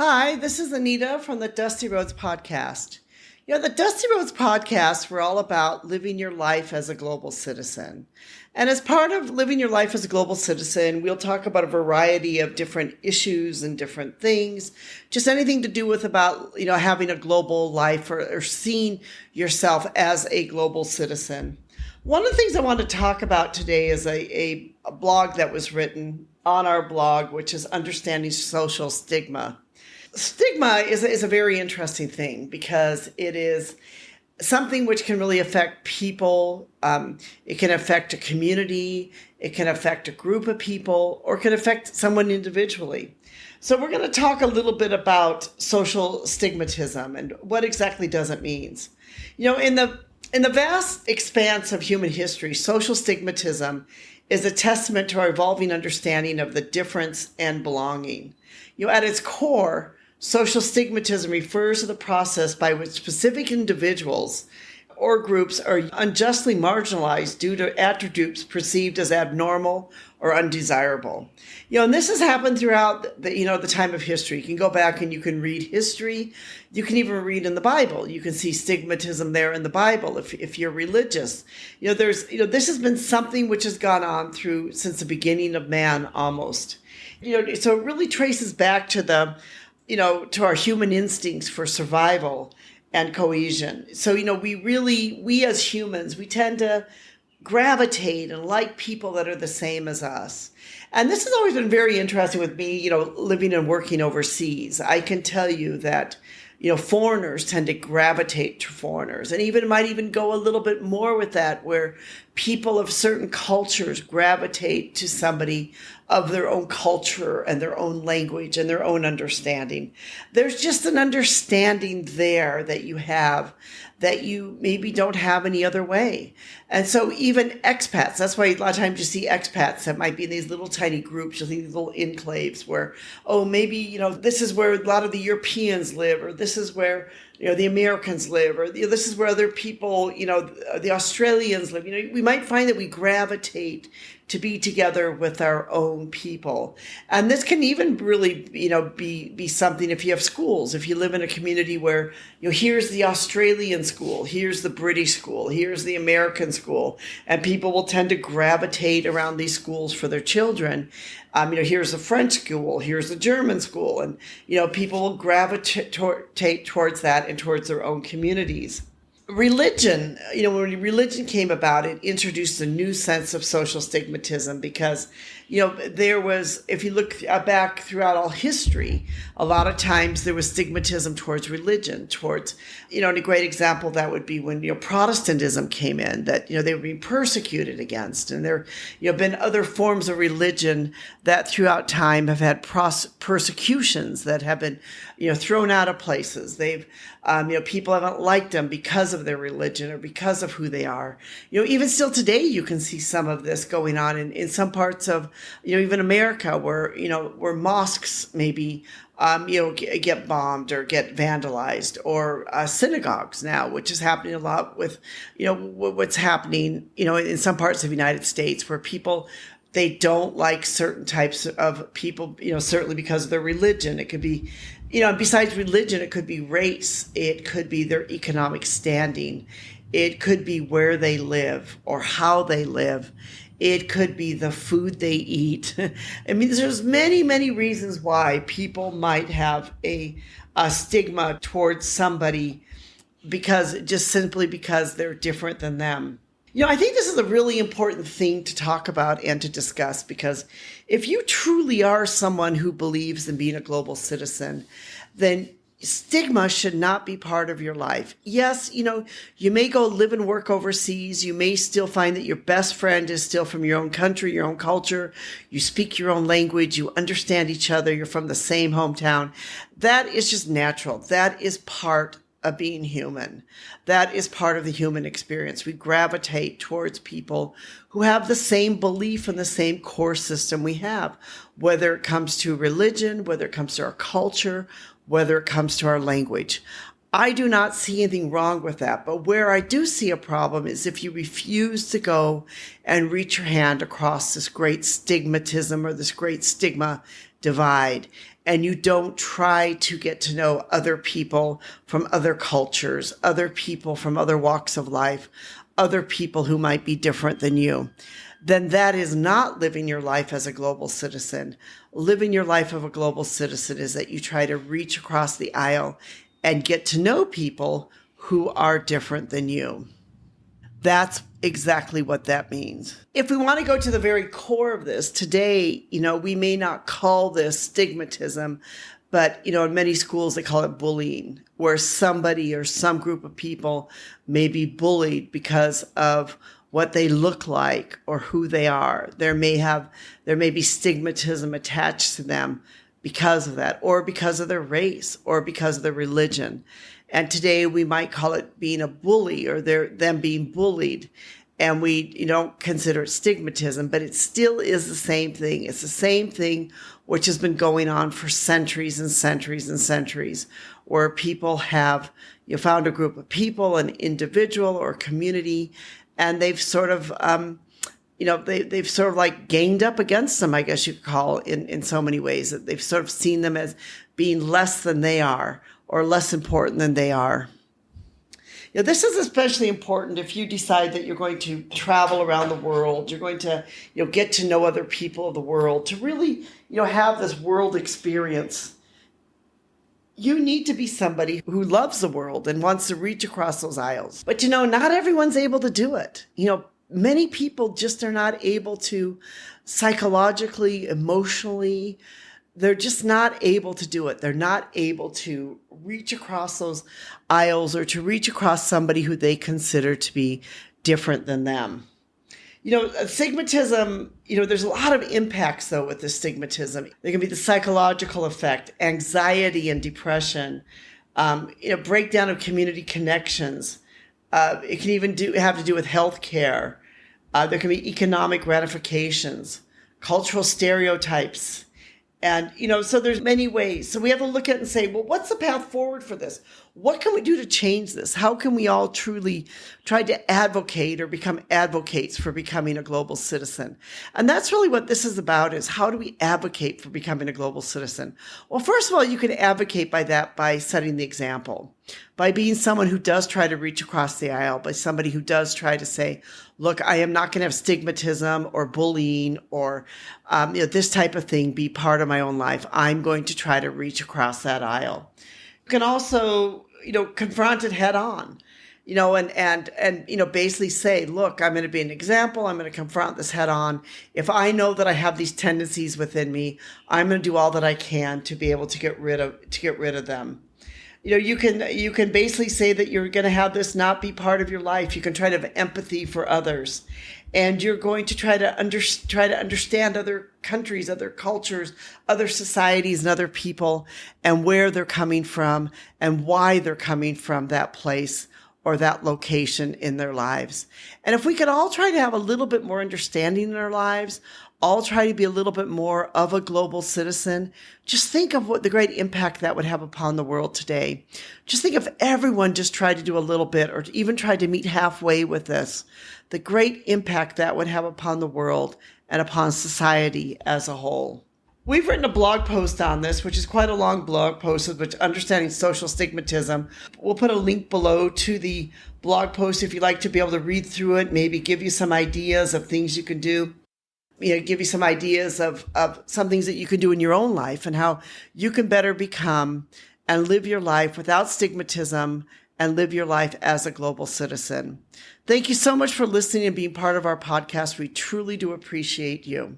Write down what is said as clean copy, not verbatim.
Hi, this is Anita from the Dusty Roads Podcast. The Dusty Roads Podcast, we're all about living your life as a global citizen. And as part of living your life as a global citizen, we'll talk about a variety of different issues and different things, just anything to do with about, having a global life or seeing yourself as a global citizen. One of the things I want to talk about today is a blog that was written on our blog, which is Understanding Social Stigma. Stigma is a very interesting thing because it is something which can really affect people. It can affect a community. It can affect a group of people, or it can affect someone individually. So we're going to talk a little bit about social stigmatism and what exactly does it mean. In the vast expanse of human history, social stigmatism is a testament to our evolving understanding of the difference and belonging. At its core, social stigmatism refers to the process by which specific individuals or groups are unjustly marginalized due to attributes perceived as abnormal or undesirable. And this has happened throughout the time of history. You can go back and you can read history. You can even read in the Bible. You can see stigmatism there in the Bible if you're religious. This has been something which has gone on since the beginning of man almost. So it really traces back to to our human instincts for survival and cohesion. So, we as humans, we tend to gravitate and like people that are the same as us. And this has always been very interesting with me, living and working overseas. I can tell you that, foreigners tend to gravitate to foreigners, and might even go a little bit more with that, where people of certain cultures gravitate to somebody of their own culture and their own language and their own understanding. There's just an understanding there that you have that you maybe don't have any other way. And so even expats, that's why a lot of times you see expats that might be in these little tiny groups, you'll see these little enclaves where, maybe, this is where a lot of the Europeans live, or this is where, the Americans live, or this is where other people, the Australians live. We might find that we gravitate to be together with our own people. And this can even really, be something if you have schools, if you live in a community where, here's the Australian school, here's the British school, here's the American school, and people will tend to gravitate around these schools for their children. Here's the French school, here's the German school, and, people will gravitate towards that and towards their own communities. Religion, when religion came about, it introduced a new sense of social stigmatism because, there was, if you look back throughout all history, a lot of times there was stigmatism towards religion, towards, and a great example that would be when, Protestantism came in, that, they were being persecuted against. And there, been other forms of religion that throughout time have had persecutions that have been, thrown out of places. They've, people haven't liked them because of their religion or because of who they are. Even still today, you can see some of this going on in some parts of, even America where mosques maybe, get bombed or get vandalized, or synagogues now, which is happening a lot with, what's happening, in some parts of the United States where people, they don't like certain types of people, certainly because of their religion. It could be, besides religion, it could be race. It could be their economic standing. It could be where they live or how they live. It could be the food they eat. There's many, many reasons why people might have a stigma towards somebody simply because they're different than them. I think this is a really important thing to talk about and to discuss, because if you truly are someone who believes in being a global citizen, then stigma should not be part of your life. Yes, you may go live and work overseas. You may still find that your best friend is still from your own country, your own culture. You speak your own language. You understand each other. You're from the same hometown. That is just natural. That is part of being human. That is part of the human experience. We gravitate towards people who have the same belief and the same core system we have, whether it comes to religion, whether it comes to our culture, whether it comes to our language. I do not see anything wrong with that. But where I do see a problem is if you refuse to go and reach your hand across this great stigmatism or this great stigma divide. and you don't try to get to know other people from other cultures, other people from other walks of life, other people who might be different than you, then that is not living your life as a global citizen. Living your life of a global citizen is that you try to reach across the aisle and get to know people who are different than you. That's exactly what that means. If we want to go to the very core of this, today, we may not call this stigmatism, but, in many schools, they call it bullying, where somebody or some group of people may be bullied because of what they look like or who they are. There may be stigmatism attached to them because of that, or because of their race, or because of their religion. And today we might call it being a bully, or them being bullied. And we don't consider it stigmatism, but it still is the same thing. It's the same thing which has been going on for centuries and centuries and centuries, where people have found a group of people, an individual or community, and they've sort of they've sort of like ganged up against them, I guess you could call, in so many ways, that they've sort of seen them as being less than they are, or less important than they are. This is especially important if you decide that you're going to travel around the world. You're going to, get to know other people of the world, to really, have this world experience. You need to be somebody who loves the world and wants to reach across those aisles. But, not everyone's able to do it. Many people just are not able to psychologically, emotionally. They're just not able to do it. They're not able to reach across those aisles or to reach across somebody who they consider to be different than them. Stigmatism, there's a lot of impacts, though, with the stigmatism. There can be the psychological effect, anxiety and depression, breakdown of community connections. It can even have to do with health care. There can be economic gratifications, cultural stereotypes. And, so there's many ways. So we have to look at it and say, well, what's the path forward for this? What can we do to change this? How can we all truly try to advocate or become advocates for becoming a global citizen? And that's really what this is about, is how do we advocate for becoming a global citizen? Well, first of all, you can advocate by setting the example, by being someone who does try to reach across the aisle, by somebody who does try to say, look, I am not going to have stigmatism or bullying or this type of thing be part of my own life. I'm going to try to reach across that aisle. You can also, confront it head on, and basically say, look, I'm going to be an example. I'm going to confront this head on. If I know that I have these tendencies within me, I'm going to do all that I can to be able to get rid of them. You can basically say that you're going to have this not be part of your life. You can try to have empathy for others, and you're going to try to understand other countries, other cultures, other societies, and other people, and where they're coming from and why they're coming from that place or that location in their lives. And if we could all try to have a little bit more understanding in our lives, all try to be a little bit more of a global citizen, just think of what the great impact that would have upon the world today. Just think if everyone just tried to do a little bit, or even tried to meet halfway with this, the great impact that would have upon the world and upon society as a whole. We've written a blog post on this, which is quite a long blog post, which understanding social stigmatism. We'll put a link below to the blog post if you'd like to be able to read through it, maybe give you some ideas of things you can do. Give you some ideas of some things that you can do in your own life and how you can better become and live your life without stigmatism and live your life as a global citizen. Thank you so much for listening and being part of our podcast. We truly do appreciate you.